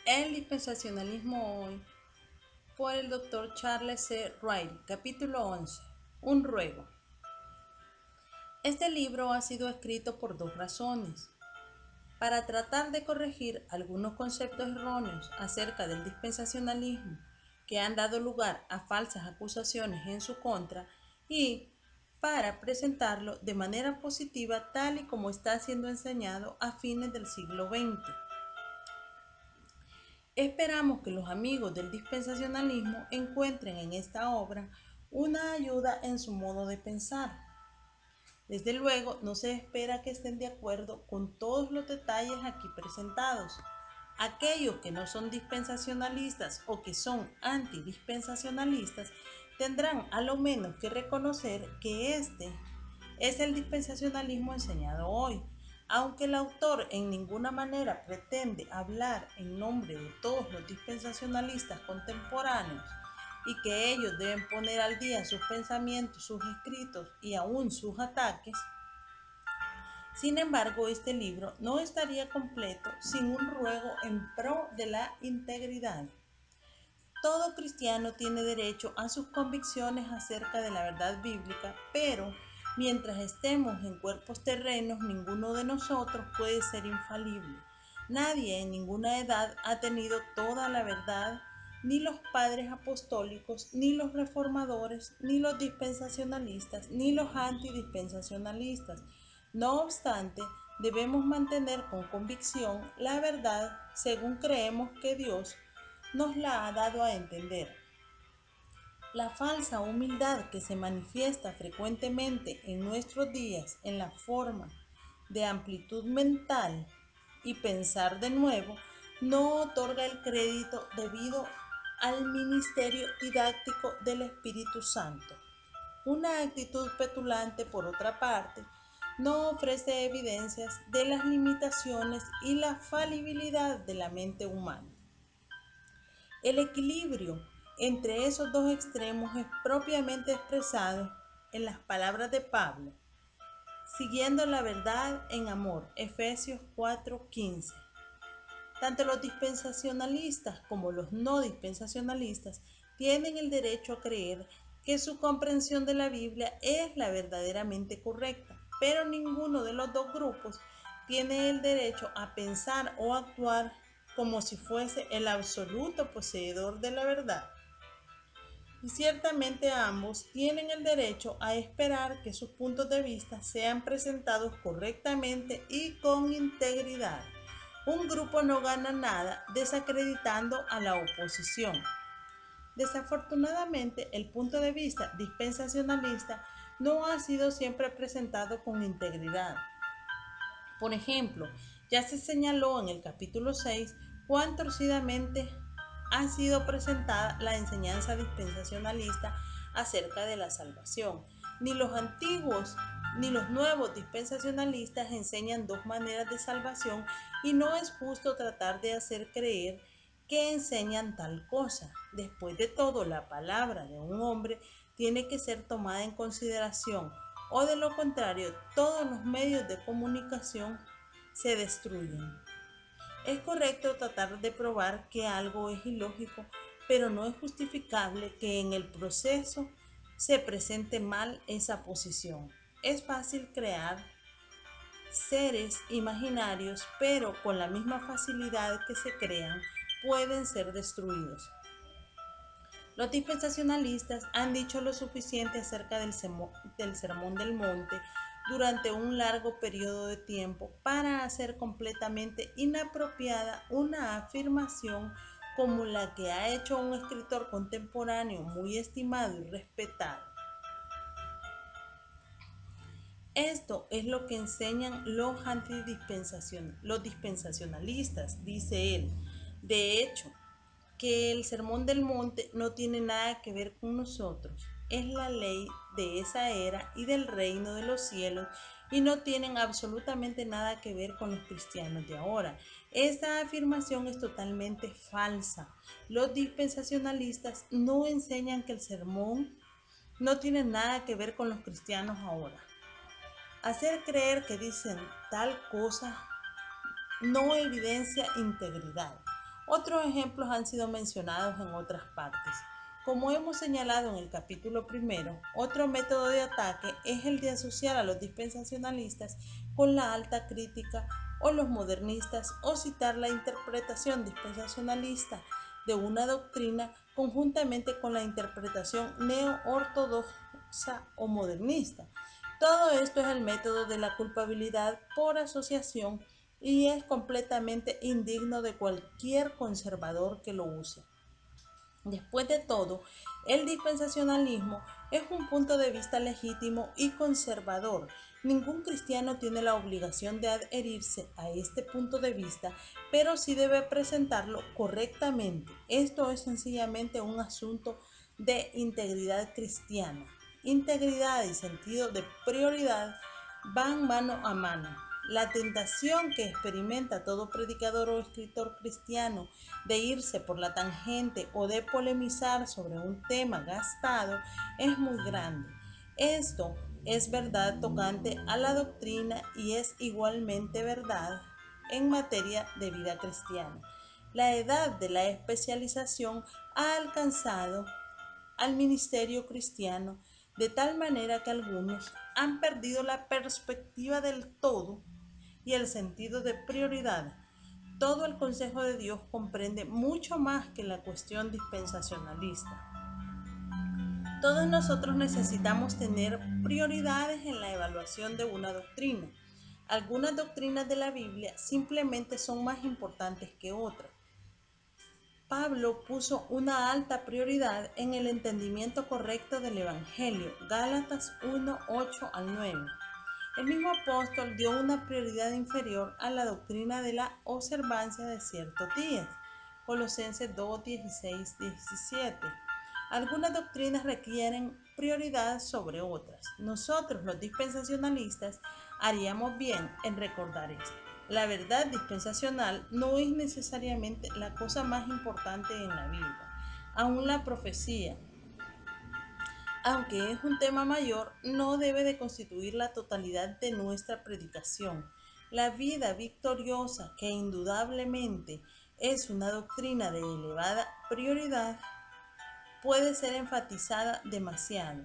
El dispensacionalismo hoy por el Dr. Charles C. Riley, capítulo 11. Un ruego. Este libro ha sido escrito por dos razones. Para tratar de corregir algunos conceptos erróneos acerca del dispensacionalismo que han dado lugar a falsas acusaciones en su contra y para presentarlo de manera positiva tal y como está siendo enseñado a fines del siglo XX. Esperamos que los amigos del dispensacionalismo encuentren en esta obra una ayuda en su modo de pensar. Desde luego, no se espera que estén de acuerdo con todos los detalles aquí presentados. Aquellos que no son dispensacionalistas o que son antidispensacionalistas tendrán a lo menos que reconocer que este es el dispensacionalismo enseñado hoy. Aunque el autor en ninguna manera pretende hablar en nombre de todos los dispensacionalistas contemporáneos y que ellos deben poner al día sus pensamientos, sus escritos y aún sus ataques, sin embargo, este libro no estaría completo sin un ruego en pro de la integridad. Todo cristiano tiene derecho a sus convicciones acerca de la verdad bíblica, pero mientras estemos en cuerpos terrenos, ninguno de nosotros puede ser infalible. Nadie en ninguna edad ha tenido toda la verdad, ni los padres apostólicos, ni los reformadores, ni los dispensacionalistas, ni los antidispensacionalistas. No obstante, debemos mantener con convicción la verdad según creemos que Dios nos la ha dado a entender. La falsa humildad que se manifiesta frecuentemente en nuestros días en la forma de amplitud mental y pensar de nuevo no otorga el crédito debido al ministerio didáctico del Espíritu Santo. Una actitud petulante, por otra parte, no ofrece evidencias de las limitaciones y la falibilidad de la mente humana. El equilibrio entre esos dos extremos es propiamente expresado en las palabras de Pablo, siguiendo la verdad en amor, Efesios 4:15. Tanto los dispensacionalistas como los no dispensacionalistas tienen el derecho a creer que su comprensión de la Biblia es la verdaderamente correcta, pero ninguno de los dos grupos tiene el derecho a pensar o actuar como si fuese el absoluto poseedor de la verdad. Y ciertamente ambos tienen el derecho a esperar que sus puntos de vista sean presentados correctamente y con integridad. Un grupo no gana nada desacreditando a la oposición. Desafortunadamente, el punto de vista dispensacionalista no ha sido siempre presentado con integridad. Por ejemplo, ya se señaló en el capítulo 6 cuán torcidamente ha sido presentada la enseñanza dispensacionalista acerca de la salvación. Ni los antiguos ni los nuevos dispensacionalistas enseñan dos maneras de salvación y no es justo tratar de hacer creer que enseñan tal cosa. Después de todo, la palabra de un hombre tiene que ser tomada en consideración o de lo contrario, todos los medios de comunicación se destruyen. Es correcto tratar de probar que algo es ilógico, pero no es justificable que en el proceso se presente mal esa posición. Es fácil crear seres imaginarios, pero con la misma facilidad que se crean, pueden ser destruidos. Los dispensacionalistas han dicho lo suficiente acerca del Sermón del Monte durante un largo periodo de tiempo para hacer completamente inapropiada una afirmación como la que ha hecho un escritor contemporáneo muy estimado y respetado. Esto es lo que enseñan los dispensacionalistas, dice él. De hecho, que el Sermón del Monte no tiene nada que ver con nosotros. Es la ley de esa era y del reino de los cielos y no tienen absolutamente nada que ver con los cristianos de ahora. Esta afirmación es totalmente falsa. Los dispensacionalistas no enseñan que el sermón no tiene nada que ver con los cristianos ahora. Hacer creer que dicen tal cosa no evidencia integridad. Otros ejemplos han sido mencionados en otras partes. Como hemos señalado en el capítulo primero, otro método de ataque es el de asociar a los dispensacionalistas con la alta crítica o los modernistas o citar la interpretación dispensacionalista de una doctrina conjuntamente con la interpretación neo-ortodoxa o modernista. Todo esto es el método de la culpabilidad por asociación y es completamente indigno de cualquier conservador que lo use. Después de todo, el dispensacionalismo es un punto de vista legítimo y conservador. Ningún cristiano tiene la obligación de adherirse a este punto de vista, pero sí debe presentarlo correctamente. Esto es sencillamente un asunto de integridad cristiana. Integridad y sentido de prioridad van mano a mano. La tentación que experimenta todo predicador o escritor cristiano de irse por la tangente o de polemizar sobre un tema gastado es muy grande. Esto es verdad tocante a la doctrina y es igualmente verdad en materia de vida cristiana. La edad de la especialización ha alcanzado al ministerio cristiano de tal manera que algunos han perdido la perspectiva del todo y el sentido de prioridad. Todo el consejo de Dios comprende mucho más que la cuestión dispensacionalista. Todos nosotros necesitamos tener prioridades en la evaluación de una doctrina. Algunas doctrinas de la Biblia simplemente son más importantes que otras. Pablo puso una alta prioridad en el entendimiento correcto del Evangelio, Gálatas 1, 8 al 9. El mismo apóstol dio una prioridad inferior a la doctrina de la observancia de ciertos días, Colosenses 2, 16, 17. Algunas doctrinas requieren prioridad sobre otras. Nosotros, los dispensacionalistas, haríamos bien en recordar esto. La verdad dispensacional no es necesariamente la cosa más importante en la Biblia. Aún la profecía, aunque es un tema mayor, no debe de constituir la totalidad de nuestra predicación. La vida victoriosa, que indudablemente es una doctrina de elevada prioridad, puede ser enfatizada demasiado.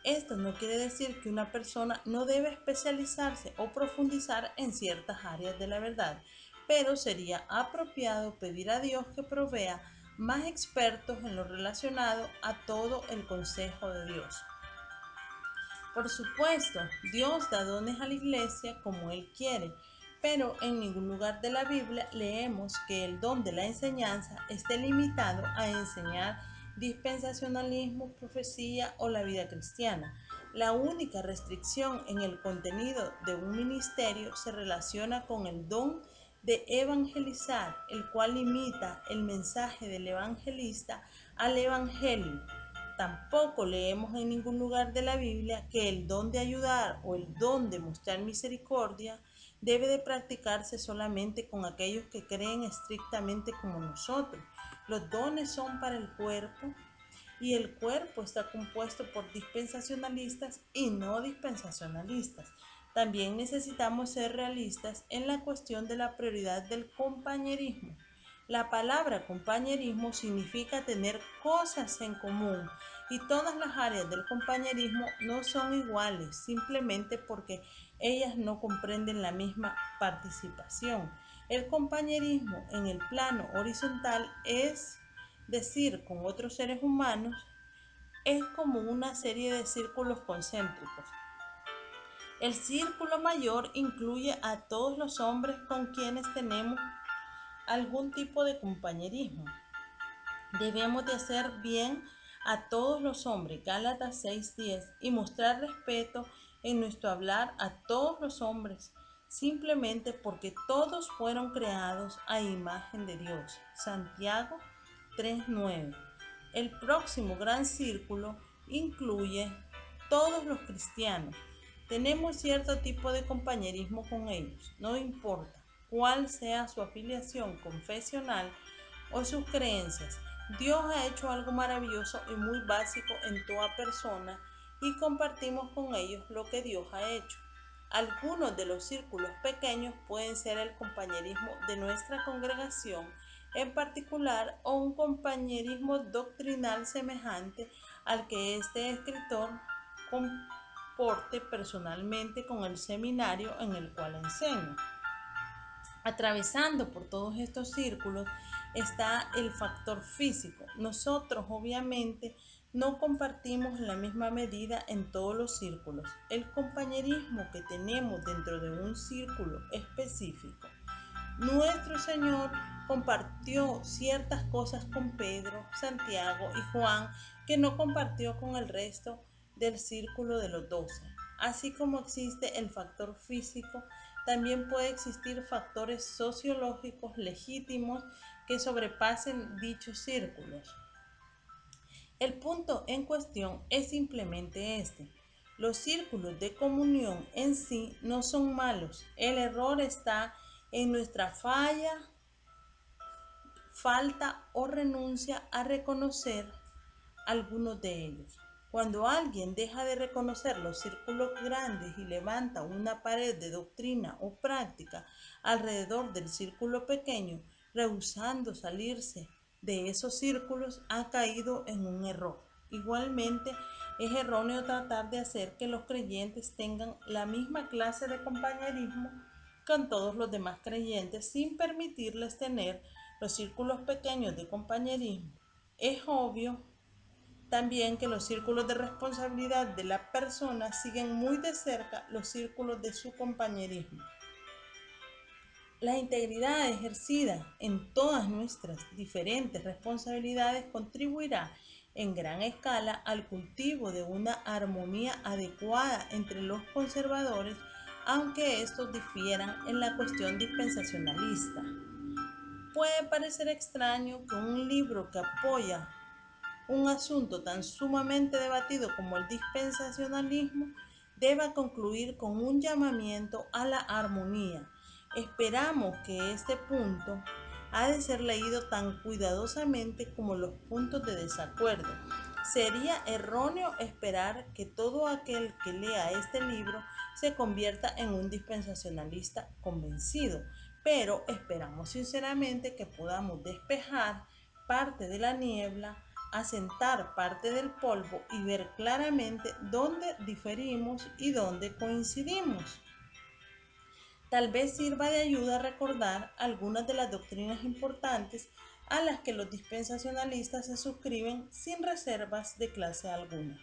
Esto no quiere decir que una persona no debe especializarse o profundizar en ciertas áreas de la verdad, pero sería apropiado pedir a Dios que provea más expertos en lo relacionado a todo el consejo de Dios. Por supuesto, Dios da dones a la iglesia como Él quiere, pero en ningún lugar de la Biblia leemos que el don de la enseñanza esté limitado a enseñar dispensacionalismo, profecía o la vida cristiana. La única restricción en el contenido de un ministerio se relaciona con el don de evangelizar, el cual limita el mensaje del evangelista al evangelio. Tampoco leemos en ningún lugar de la Biblia que el don de ayudar o el don de mostrar misericordia debe de practicarse solamente con aquellos que creen estrictamente como nosotros. Los dones son para el cuerpo y el cuerpo está compuesto por dispensacionalistas y no dispensacionalistas. También necesitamos ser realistas en la cuestión de la prioridad del compañerismo. La palabra compañerismo significa tener cosas en común y todas las áreas del compañerismo no son iguales simplemente porque ellas no comprenden la misma participación. El compañerismo en el plano horizontal, es decir, con otros seres humanos, es como una serie de círculos concéntricos. El círculo mayor incluye a todos los hombres con quienes tenemos algún tipo de compañerismo. Debemos de hacer bien a todos los hombres, Gálatas 6:10, y mostrar respeto en nuestro hablar a todos los hombres, simplemente porque todos fueron creados a imagen de Dios, Santiago 3:9. El próximo gran círculo incluye todos los cristianos. Tenemos cierto tipo de compañerismo con ellos, no importa cuál sea su afiliación confesional o sus creencias. Dios ha hecho algo maravilloso y muy básico en toda persona y compartimos con ellos lo que Dios ha hecho. Algunos de los círculos pequeños pueden ser el compañerismo de nuestra congregación, en particular o un compañerismo doctrinal semejante al que este escritor comporte personalmente con el seminario en el cual enseña. Atravesando por todos estos círculos está el factor físico. Nosotros obviamente no compartimos en la misma medida en todos los círculos. El compañerismo que tenemos dentro de un círculo específico. Nuestro Señor compartió ciertas cosas con Pedro, Santiago y Juan que no compartió con el resto del círculo de los 12. Así como existe el factor físico, también puede existir factores sociológicos legítimos que sobrepasen dichos círculos. El punto en cuestión es simplemente este. Los círculos de comunión en sí no son malos. El error está en nuestra falta o renuncia a reconocer algunos de ellos. Cuando alguien deja de reconocer los círculos grandes y levanta una pared de doctrina o práctica alrededor del círculo pequeño, rehusando salirse de esos círculos, ha caído en un error. Igualmente, es erróneo tratar de hacer que los creyentes tengan la misma clase de compañerismo con todos los demás creyentes sin permitirles tener los círculos pequeños de compañerismo. Es obvio también que los círculos de responsabilidad de la persona siguen muy de cerca los círculos de su compañerismo. La integridad ejercida en todas nuestras diferentes responsabilidades contribuirá en gran escala al cultivo de una armonía adecuada entre los conservadores, aunque estos difieran en la cuestión dispensacionalista. Puede parecer extraño que un libro que apoya un asunto tan sumamente debatido como el dispensacionalismo deba concluir con un llamamiento a la armonía. Esperamos que este punto ha de ser leído tan cuidadosamente como los puntos de desacuerdo. Sería erróneo esperar que todo aquel que lea este libro se convierta en un dispensacionalista convencido, pero esperamos sinceramente que podamos despejar parte de la niebla, asentar parte del polvo y ver claramente dónde diferimos y dónde coincidimos. Tal vez sirva de ayuda recordar algunas de las doctrinas importantes a las que los dispensacionalistas se suscriben sin reservas de clase alguna.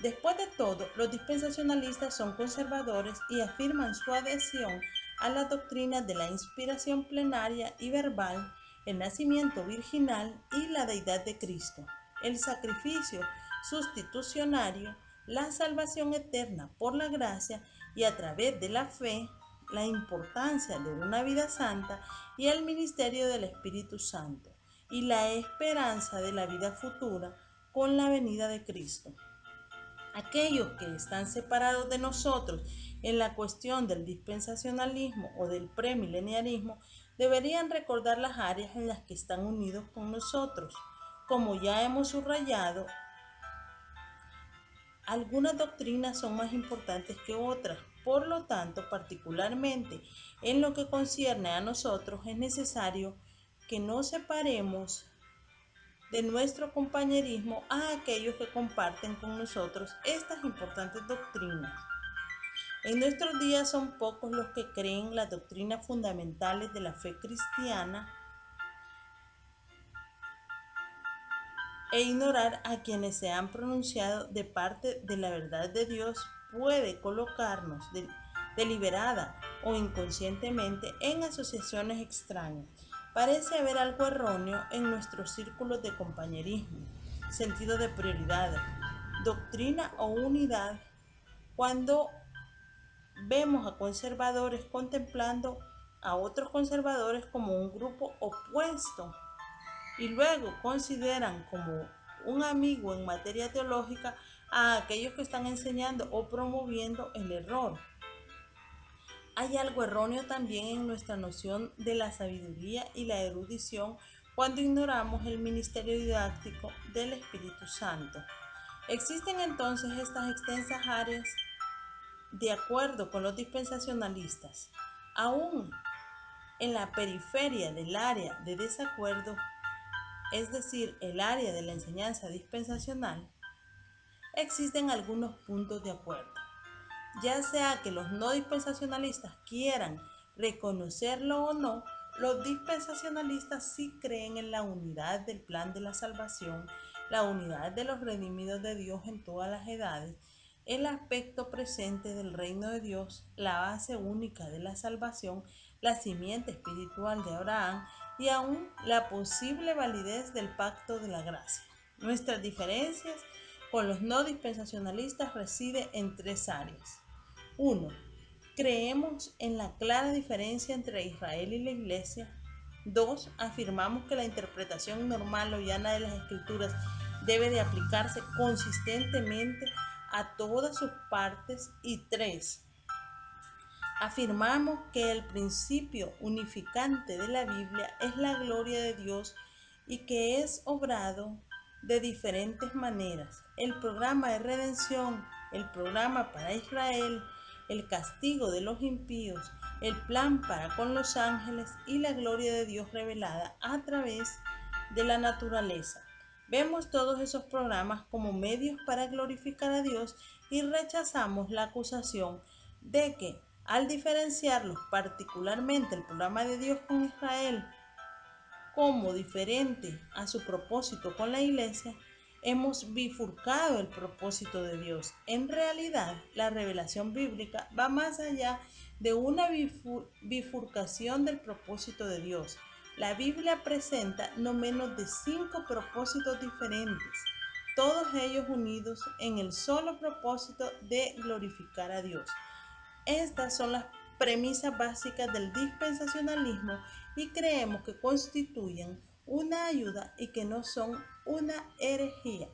Después de todo, los dispensacionalistas son conservadores y afirman su adhesión a las doctrinas de la inspiración plenaria y verbal, el nacimiento virginal y la deidad de Cristo, el sacrificio sustitucionario, la salvación eterna por la gracia y a través de la fe, la importancia de una vida santa y el ministerio del Espíritu Santo, y la esperanza de la vida futura con la venida de Cristo. Aquellos que están separados de nosotros en la cuestión del dispensacionalismo o del premileniarismo deberían recordar las áreas en las que están unidos con nosotros. Como ya hemos subrayado, algunas doctrinas son más importantes que otras. Por lo tanto, particularmente en lo que concierne a nosotros, es necesario que no separemos de nuestro compañerismo a aquellos que comparten con nosotros estas importantes doctrinas. En nuestros días son pocos los que creen las doctrinas fundamentales de la fe cristiana e ignorar a quienes se han pronunciado de parte de la verdad de Dios puede colocarnos deliberada o inconscientemente en asociaciones extrañas. Parece haber algo erróneo en nuestros círculos de compañerismo, sentido de prioridad, doctrina o unidad cuando vemos a conservadores contemplando a otros conservadores como un grupo opuesto y luego consideran como un amigo en materia teológica a aquellos que están enseñando o promoviendo el error. Hay algo erróneo también en nuestra noción de la sabiduría y la erudición cuando ignoramos el ministerio didáctico del Espíritu Santo. Existen entonces estas extensas áreas de acuerdo con los dispensacionalistas. Aún En la periferia del área de desacuerdo, es decir, el área de la enseñanza dispensacional, existen algunos puntos de acuerdo. Ya sea que los no dispensacionalistas quieran reconocerlo o no, los dispensacionalistas sí creen en la unidad del plan de la salvación, la unidad de los redimidos de Dios en todas las edades, el aspecto presente del reino de Dios, la base única de la salvación, la simiente espiritual de Abraham y aún la posible validez del pacto de la gracia. Nuestras diferencias con los no dispensacionalistas residen en tres áreas. 1. Creemos en la clara diferencia entre Israel y la Iglesia. 2. Afirmamos que la interpretación normal o llana de las Escrituras debe de aplicarse consistentemente a todas sus partes. Y 3. Afirmamos que el principio unificante de la Biblia es la gloria de Dios y que es obrado de diferentes maneras. El programa de redención, el programa para Israel, el castigo de los impíos, el plan para con los ángeles y la gloria de Dios revelada a través de la naturaleza. Vemos todos esos programas como medios para glorificar a Dios y rechazamos la acusación de que al diferenciarlos, particularmente el programa de Dios con Israel, como diferente a su propósito con la Iglesia, hemos bifurcado el propósito de Dios. En realidad, la revelación bíblica va más allá de una bifurcación del propósito de Dios. La Biblia presenta no menos de 5 propósitos diferentes, todos ellos unidos en el solo propósito de glorificar a Dios. Estas son las premisas básicas del dispensacionalismo y creemos que constituyen una ayuda y que no son una herejía.